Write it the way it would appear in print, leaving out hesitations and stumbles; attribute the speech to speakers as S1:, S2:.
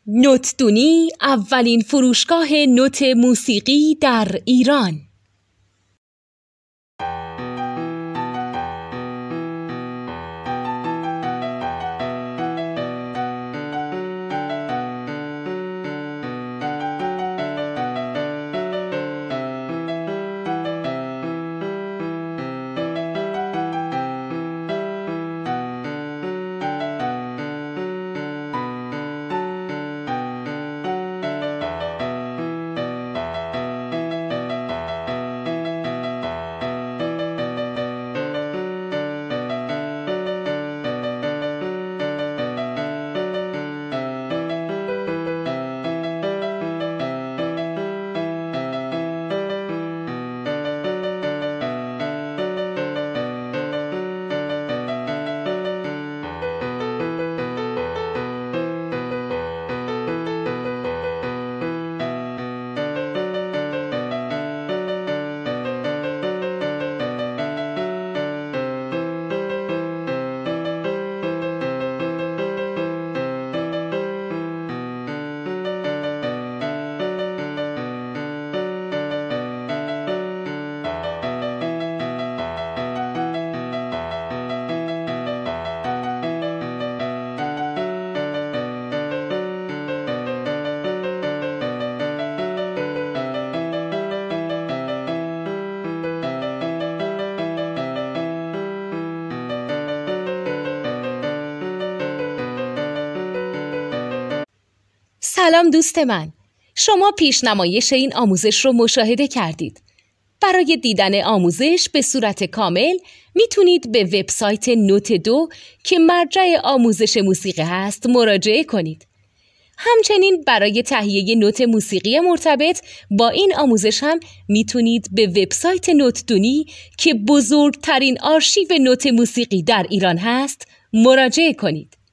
S1: نوتدونی اولین فروشگاه نوت موسیقی در ایران. سلام دوست من، شما پیشنمایش این آموزش رو مشاهده کردید. برای دیدن آموزش به صورت کامل میتونید به وبسایت نوت 2 که مرجع آموزش موسیقی هست مراجعه کنید. همچنین برای تهیه نوت موسیقی مرتبط با این آموزش هم میتونید به وبسایت نوتدونی که بزرگترین آرشیو نوت موسیقی در ایران هست مراجعه کنید.